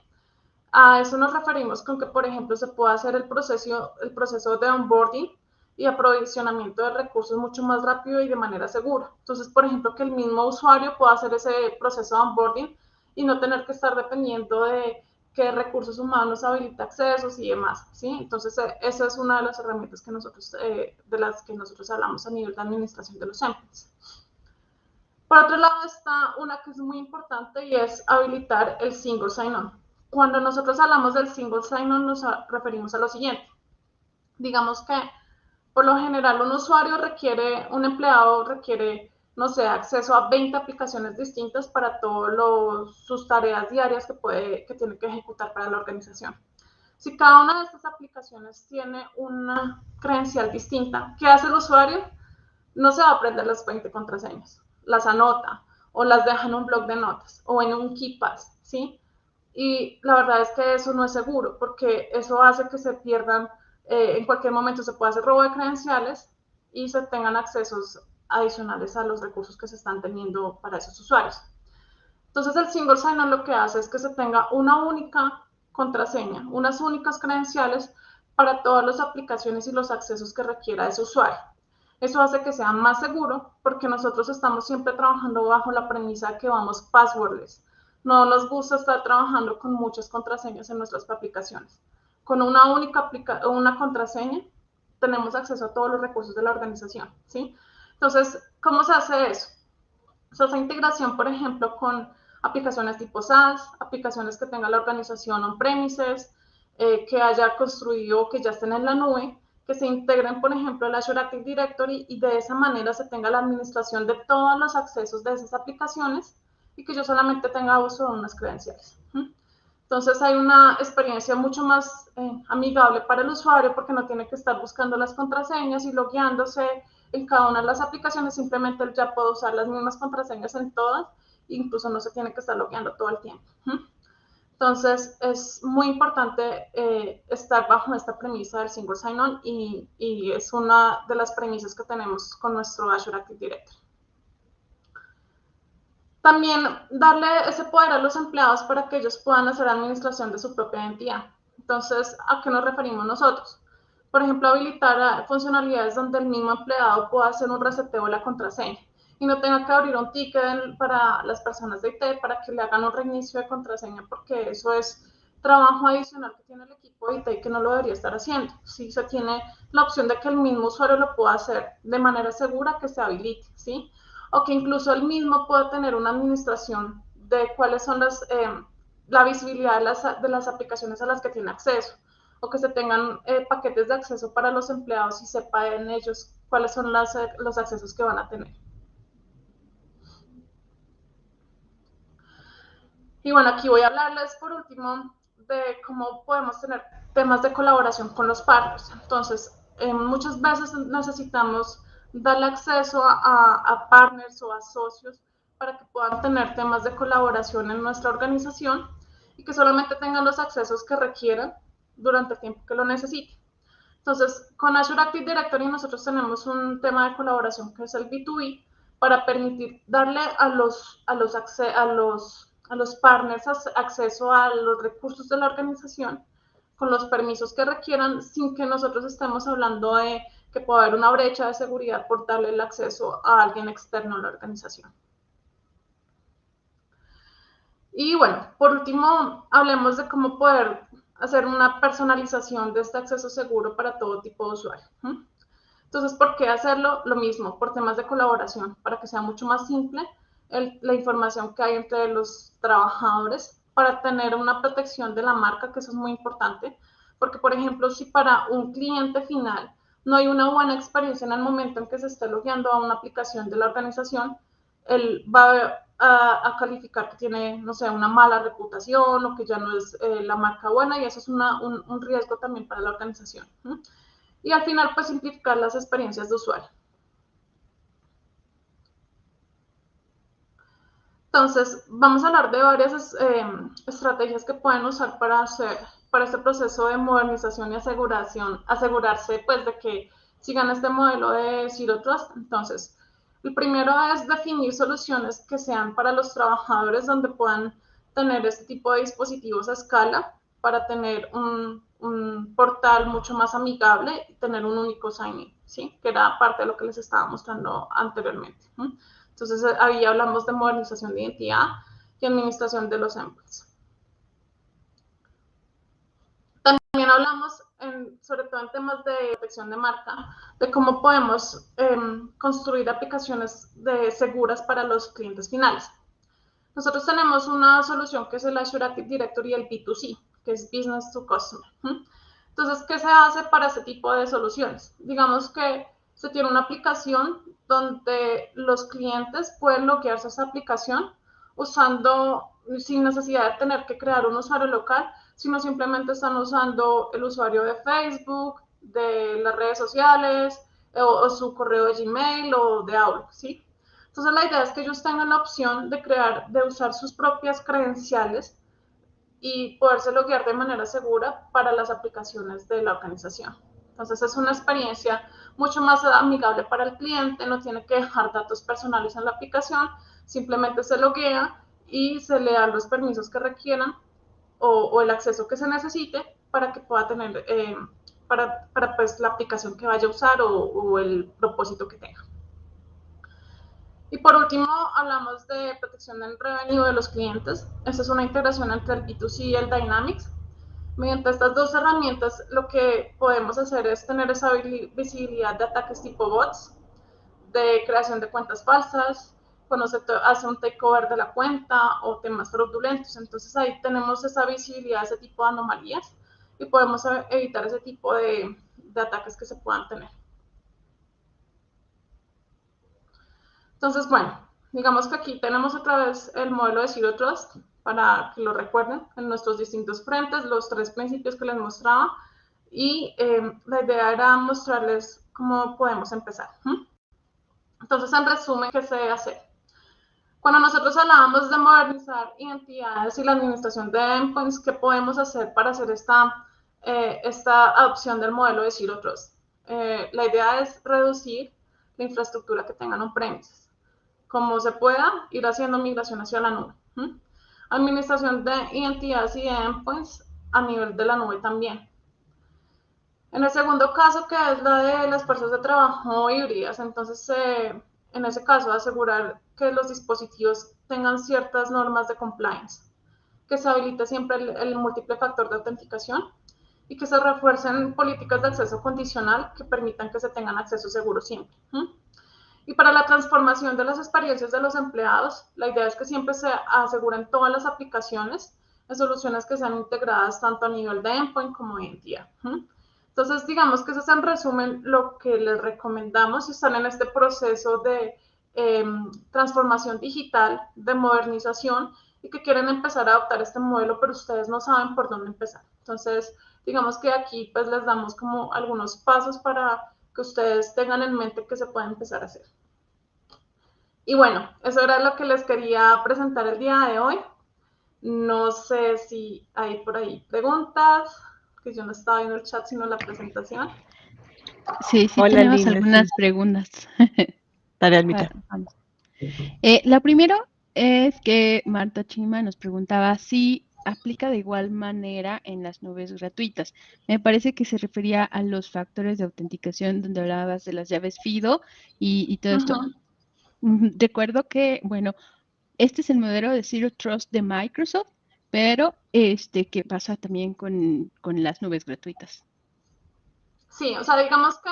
A eso nos referimos con que, por ejemplo, se pueda hacer el proceso de onboarding y aprovisionamiento de recursos mucho más rápido y de manera segura. Entonces, por ejemplo, que el mismo usuario pueda hacer ese proceso de onboarding y no tener que estar dependiendo de qué recursos humanos habilita accesos y demás, ¿sí? Entonces, esa es una de las herramientas que de las que nosotros hablamos a nivel de administración de los endpoints. Por otro lado está una que es muy importante y es habilitar el single sign-on. Cuando nosotros hablamos del single sign-on nos referimos a lo siguiente. Digamos que por lo general un empleado requiere, no sé, acceso a 20 aplicaciones distintas para todas sus tareas diarias que tiene que ejecutar para la organización. Si cada una de estas aplicaciones tiene una credencial distinta, ¿qué hace el usuario? No se va a aprender las 20 contraseñas, las anota o las deja en un blog de notas o en un KeePass, ¿sí? Y la verdad es que eso no es seguro porque eso hace que se pierdan, en cualquier momento se puede hacer robo de credenciales y se tengan accesos adicionales a los recursos que se están teniendo para esos usuarios. Entonces el single sign-on lo que hace es que se tenga una única contraseña, unas únicas credenciales para todas las aplicaciones y los accesos que requiera ese usuario. Eso hace que sea más seguro porque nosotros estamos siempre trabajando bajo la premisa que vamos passwordless. No nos gusta estar trabajando con muchas contraseñas en nuestras aplicaciones. Con una única contraseña tenemos acceso a todos los recursos de la organización, ¿sí? Entonces, ¿cómo se hace eso? Se hace integración, por ejemplo, con aplicaciones tipo SaaS, aplicaciones que tenga la organización on-premises, que haya construido o que ya estén en la nube, que se integren, por ejemplo, el Azure Active Directory y de esa manera se tenga la administración de todos los accesos de esas aplicaciones y que yo solamente tenga uso de unas credenciales. Entonces hay una experiencia mucho más amigable para el usuario porque no tiene que estar buscando las contraseñas y logueándose en cada una de las aplicaciones, simplemente él ya puede usar las mismas contraseñas en todas, incluso no se tiene que estar logueando todo el tiempo. Entonces, es muy importante estar bajo esta premisa del single sign-on y es una de las premisas que tenemos con nuestro Azure Active Directory. También darle ese poder a los empleados para que ellos puedan hacer administración de su propia identidad. Entonces, ¿a qué nos referimos nosotros? Por ejemplo, habilitar funcionalidades donde el mismo empleado pueda hacer un reseteo de la contraseña y no tenga que abrir un ticket para las personas de IT para que le hagan un reinicio de contraseña, porque eso es trabajo adicional que tiene el equipo de IT que no lo debería estar haciendo. Si se tiene la opción de que el mismo usuario lo pueda hacer de manera segura, que se habilite, ¿sí? O que incluso él mismo pueda tener una administración de cuáles son la visibilidad de las aplicaciones a las que tiene acceso, o que se tengan paquetes de acceso para los empleados y sepan ellos cuáles son los accesos que van a tener. Y bueno, aquí voy a hablarles por último de cómo podemos tener temas de colaboración con los partners. Entonces, muchas veces necesitamos darle acceso a partners o a socios para que puedan tener temas de colaboración en nuestra organización y que solamente tengan los accesos que requieran durante el tiempo que lo necesiten. Entonces, con Azure Active Directory nosotros tenemos un tema de colaboración que es el B2B para permitir darle a los partners acceso a los recursos de la organización con los permisos que requieran sin que nosotros estemos hablando de que pueda haber una brecha de seguridad por darle el acceso a alguien externo a la organización. Y bueno, por último, hablemos de cómo poder hacer una personalización de este acceso seguro para todo tipo de usuario. Entonces, ¿por qué hacerlo? Lo mismo, por temas de colaboración, para que sea mucho más simple la información que hay entre los trabajadores, para tener una protección de la marca, que eso es muy importante, porque, por ejemplo, si para un cliente final no hay una buena experiencia en el momento en que se esté logueando a una aplicación de la organización, él va a calificar que tiene, no sé, una mala reputación o que ya no es la marca buena y eso es un riesgo también para la organización. Y al final, pues, simplificar las experiencias de usuario. Entonces, vamos a hablar de varias estrategias que pueden usar para este proceso de modernización y asegurarse pues de que sigan este modelo de Zero Trust. Entonces, el primero es definir soluciones que sean para los trabajadores donde puedan tener este tipo de dispositivos a escala para tener un portal mucho más amigable y tener un único sign-in, ¿sí? Que era parte de lo que les estaba mostrando anteriormente. Entonces, ahí hablamos de modernización de identidad y administración de los endpoints. También hablamos, sobre todo en temas de protección de marca, de cómo podemos construir aplicaciones seguras para los clientes finales. Nosotros tenemos una solución que es el Azure Active Directory, el B2C, que es Business to Customer. Entonces, ¿qué se hace para este tipo de soluciones? Digamos que se tiene una aplicación donde los clientes pueden loguearse a esa aplicación usando, sin necesidad de tener que crear un usuario local, sino simplemente están usando el usuario de Facebook, de las redes sociales, o su correo de Gmail o de Outlook, ¿sí? Entonces, la idea es que ellos tengan la opción de usar sus propias credenciales y poderse loguear de manera segura para las aplicaciones de la organización. Entonces, es una experiencia mucho más amigable para el cliente, no tiene que dejar datos personales en la aplicación, simplemente se loguea y se le dan los permisos que requieran o el acceso que se necesite para que pueda tener, para pues, la aplicación que vaya a usar o el propósito que tenga. Y por último, hablamos de protección del revenue de los clientes. Esta es una integración entre el B2C y el Dynamics. Mediante estas dos herramientas, lo que podemos hacer es tener esa visibilidad de ataques tipo bots, de creación de cuentas falsas, cuando se hace un takeover de la cuenta o temas fraudulentos. Entonces, ahí tenemos esa visibilidad de ese tipo de anomalías y podemos evitar ese tipo de ataques que se puedan tener. Entonces, bueno, digamos que aquí tenemos otra vez el modelo de Zero Trust para que lo recuerden en nuestros distintos frentes, los 3 principios que les mostraba, y la idea era mostrarles cómo podemos empezar. Entonces, en resumen, ¿qué se debe hacer? Cuando nosotros hablábamos de modernizar identidades y la administración de endpoints, ¿qué podemos hacer para hacer esta adopción del modelo de Zero Trust? La idea es reducir la infraestructura que tengan on-premises. Como se pueda, ir haciendo migración hacia la nube. Administración de identidades y de endpoints a nivel de la nube también. En el segundo caso, que es la de las fuerzas de trabajo híbridas, entonces en ese caso asegurar que los dispositivos tengan ciertas normas de compliance, que se habilite siempre el múltiple factor de autenticación y que se refuercen políticas de acceso condicional que permitan que se tengan acceso seguro siempre. Y para la transformación de las experiencias de los empleados, la idea es que siempre se aseguren todas las aplicaciones en soluciones que sean integradas tanto a nivel de endpoint como de identidad. Entonces, digamos que eso es en resumen lo que les recomendamos si están en este proceso de transformación digital, de modernización y que quieren empezar a adoptar este modelo, pero ustedes no saben por dónde empezar. Entonces, digamos que aquí pues les damos como algunos pasos para que ustedes tengan en mente que se puede empezar a hacer. Y bueno, eso era lo que les quería presentar el día de hoy. No sé si hay por ahí preguntas, que yo no estaba viendo el chat, sino la presentación. Sí, Hola, tenemos Lina, algunas sí. preguntas. Dale, Almita. Vamos. La primera es que Marta Chima nos preguntaba si aplica de igual manera en las nubes gratuitas. Me parece que se refería a los factores de autenticación donde hablabas de las llaves FIDO y todo esto. Recuerdo que, bueno, este es el modelo de Zero Trust de Microsoft, pero ¿qué pasa también con las nubes gratuitas? Sí, o sea, digamos que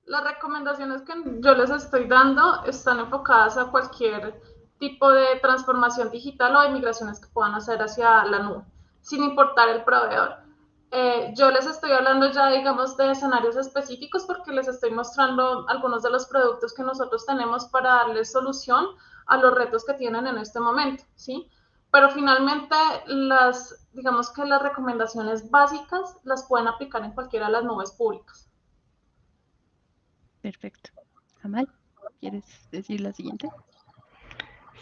las recomendaciones que yo les estoy dando están enfocadas a cualquier tipo de transformación digital o de migraciones que puedan hacer hacia la nube, sin importar el proveedor. Yo les estoy hablando ya, digamos, de escenarios específicos porque les estoy mostrando algunos de los productos que nosotros tenemos para darles solución a los retos que tienen en este momento, ¿sí? Pero finalmente, digamos que las recomendaciones básicas las pueden aplicar en cualquiera de las nubes públicas. Perfecto. Amal, ¿quieres decir la siguiente?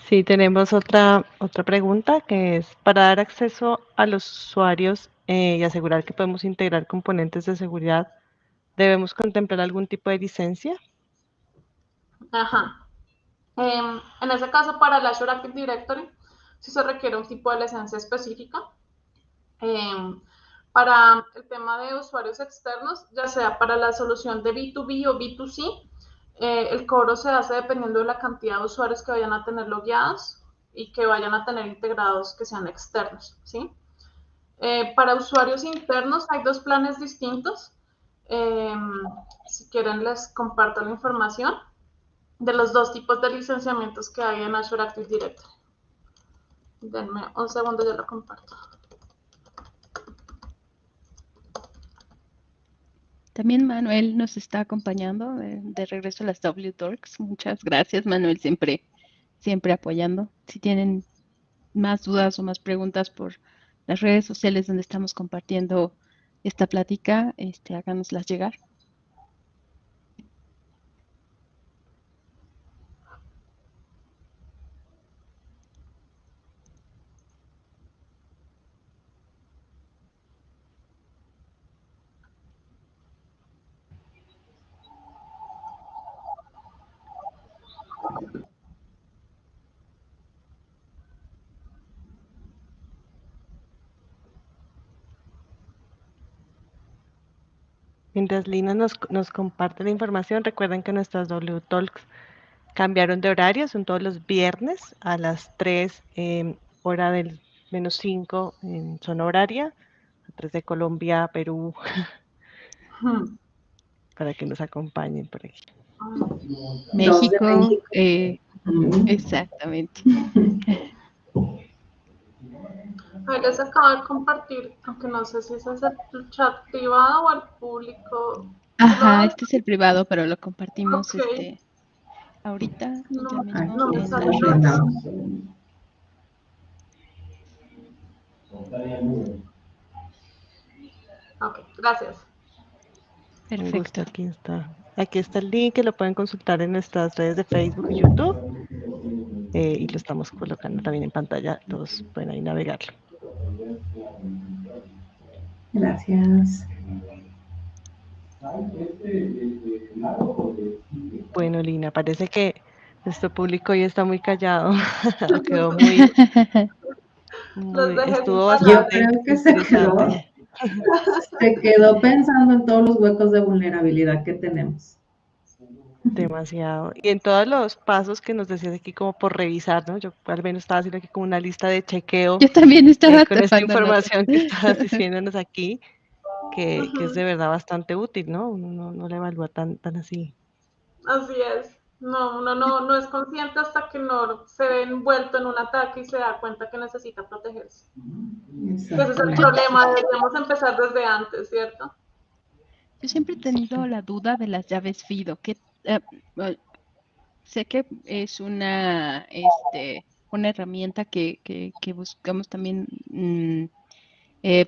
Sí, tenemos otra pregunta que es para dar acceso a los usuarios y asegurar que podemos integrar componentes de seguridad, ¿debemos contemplar algún tipo de licencia? Ajá. En ese caso, para el Azure Active Directory, sí se requiere un tipo de licencia específica. Para el tema de usuarios externos, ya sea para la solución de B2B o B2C, el cobro se hace dependiendo de la cantidad de usuarios que vayan a tener logueados y que vayan a tener integrados que sean externos, ¿sí? Para usuarios internos hay 2 planes distintos. Si quieren les comparto la información de los 2 tipos de licenciamientos que hay en Azure Active Directory. Denme un segundo, yo lo comparto. También Manuel nos está acompañando de regreso a las WTalks. Muchas gracias, Manuel, siempre apoyando. Si tienen más dudas o más preguntas por las redes sociales donde estamos compartiendo esta plática, háganoslas llegar. Mientras Lina nos comparte la información, recuerden que nuestras WTalks cambiaron de horario, son todos los viernes a las 3, hora del -5 en zona horaria, a 3 de Colombia, Perú, para que nos acompañen por aquí. México, exactamente. Ahí les acabo de compartir, aunque no sé si ese es el chat privado o el público. Ajá, este es el privado, pero lo compartimos Ok, ahorita, ya no, mismo no me en sale las nada. redes. Ok, gracias. Un gusto, Perfecto. aquí está. Aquí está el link que lo pueden consultar en nuestras redes de Facebook y YouTube. Y lo estamos colocando también en pantalla, todos pueden ahí navegarlo. Gracias. Bueno, Lina, parece que nuestro público hoy está muy callado. Quedó muy, Los dejé sin estuvo Yo palabras. bastante creo que interesante. se quedó pensando en todos los huecos de vulnerabilidad que tenemos. Demasiado. Y en todos los pasos que nos decías aquí como por revisar, ¿no? Yo al menos estaba haciendo aquí como una lista de chequeo Yo también estaba con esta tomando nota. información que estabas diciéndonos aquí, que es Ujú, de verdad bastante útil, ¿no? Uno no la evalúa tan así. así es. No, uno no es consciente hasta que no se ve envuelto en un ataque y se da cuenta que necesita protegerse. Que ese es el Yo, Exactamente. problema, deberíamos empezar desde antes, ¿cierto? yo siempre he tenido la duda de las llaves FIDO, que eh, sé que es una herramienta que buscamos también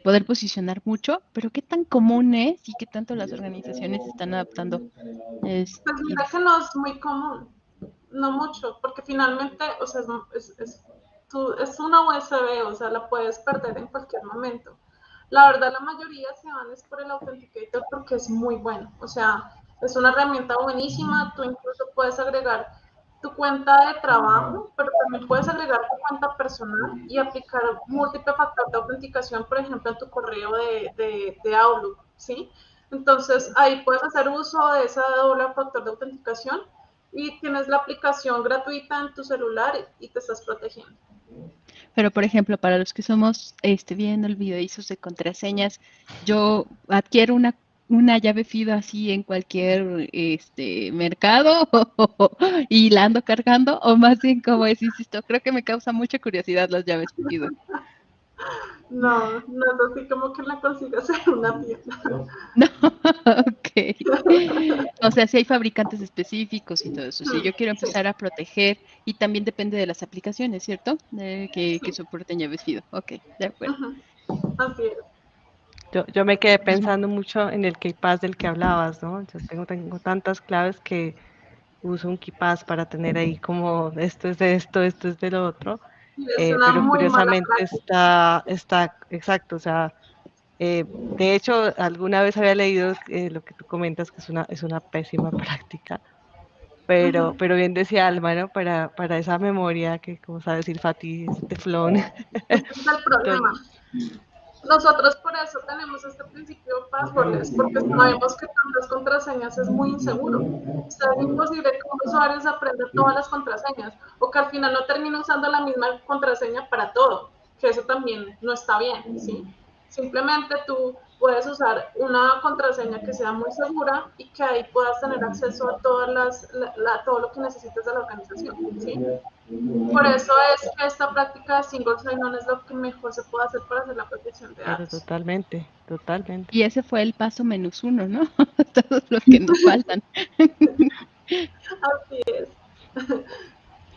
poder posicionar mucho, pero qué tan común es y qué tanto las organizaciones están adaptando. Pues Y mira que no es muy común, no mucho, porque finalmente, o sea, es una USB, o sea, la puedes perder en cualquier momento. La verdad, la mayoría se van es por el Authenticator porque es muy bueno, o sea, es una herramienta buenísima, tú incluso puedes agregar tu cuenta de trabajo, pero también puedes agregar tu cuenta personal y aplicar múltiple factor de autenticación, por ejemplo, en tu correo de Outlook, ¿sí? Entonces, ahí puedes hacer uso de ese doble factor de autenticación y tienes la aplicación gratuita en tu celular y te estás protegiendo. Pero, por ejemplo, para los que somos viendo el videoizos de contraseñas, yo adquiero una llave FIDO así en cualquier mercado y la ando cargando, o más bien como es, insisto, creo que me causa mucha curiosidad las llaves FIDO. No, no es así como que la consigas en una tienda. No, ok. O sea, si hay fabricantes específicos y todo eso. Si yo quiero Sí, empezar a proteger, y también depende de las aplicaciones, ¿cierto? Que sí. soporten llaves FIDO. Ok, de acuerdo. Así es. Yo me quedé pensando mucho en el KeyPass del que hablabas, ¿no? Yo tengo tantas claves que uso un KeyPass para tener ahí como esto es de esto es de lo otro, Y es una pero muy mala curiosamente práctica. está exacto, o sea, de hecho, alguna vez había leído lo que tú comentas, que es una pésima práctica, pero bien decía Alma, ¿no? Para esa memoria que, como sabe decir Fati, ese teflón. Ese es el problema. Entonces, Nosotros por eso tenemos este principio passwordless, porque sabemos que tantas contraseñas es muy inseguro. O sea, es imposible que un usuario se aprenda todas las contraseñas o que al final no termine usando la misma contraseña para todo, que eso también no está bien, ¿sí? Simplemente tú puedes usar una contraseña que sea muy segura y que ahí puedas tener acceso a todo lo que necesites de la organización, ¿sí? Por eso es que esta práctica de single sign-on es lo que mejor se puede hacer para hacer la protección de pero datos. totalmente, totalmente. Y ese fue el paso -1, ¿no? Todos los que nos faltan. Así es.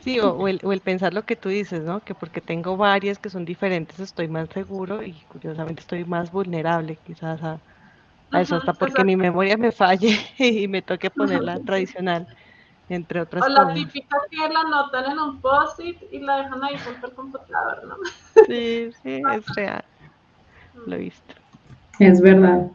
Sí, o el pensar lo que tú dices, ¿no? Que porque tengo varias que son diferentes estoy más seguro y curiosamente estoy más vulnerable quizás a eso, hasta porque mi Exacto. memoria me falle y me toque ponerla tradicional, entre O otras la cosas. típica que la anotan en un post-it y la dejan ahí junto al computador, ¿no? Sí, sí, es real, lo he visto. Es verdad.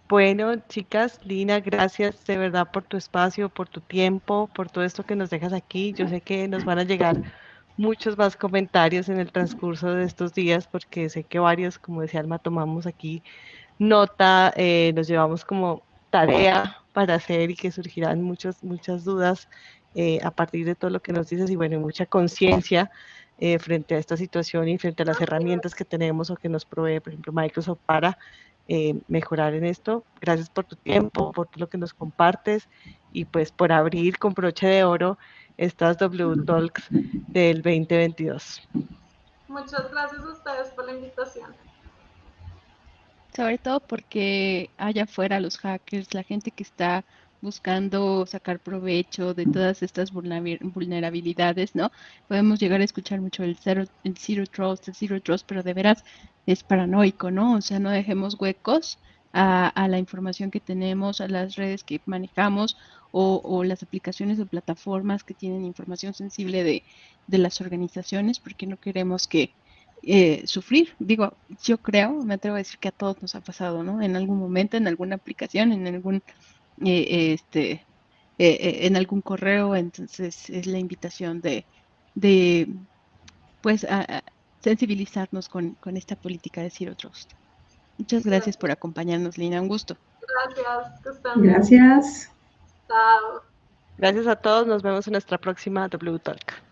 Bueno, chicas, Lina, gracias de verdad por tu espacio, por tu tiempo, por todo esto que nos dejas aquí. Yo sé que nos van a llegar muchos más comentarios en el transcurso de estos días, porque sé que varios, como decía Alma, tomamos aquí nota, nos llevamos como tarea para hacer y que surgirán muchas dudas a partir de todo lo que nos dices y bueno, mucha conciencia frente a esta situación y frente a las Así herramientas que tenemos o que nos provee, por ejemplo, Microsoft para mejorar en esto. Gracias por tu tiempo, por todo lo que nos compartes y pues por abrir con broche de oro estas W Talks del 2022. Muchas gracias a ustedes por la invitación. Sobre todo porque allá afuera los hackers, la gente que está buscando sacar provecho de todas estas vulnerabilidades, ¿no? Podemos llegar a escuchar mucho el zero trust, pero de veras es paranoico, ¿no? O sea, no dejemos huecos a la información que tenemos, a las redes que manejamos o las aplicaciones o plataformas que tienen información sensible de las organizaciones, porque no queremos que sufrir. Digo, yo creo, me atrevo a decir que a todos nos ha pasado, ¿no? En algún momento, en alguna aplicación, en algún, en algún correo. Entonces es la invitación de pues, a sensibilizarnos con esta política de Zero Trust. Muchas gracias por acompañarnos, Lina. Un gusto. Gracias, que estén bien. Gracias. Chao. Gracias a todos, nos vemos en nuestra próxima W Talk.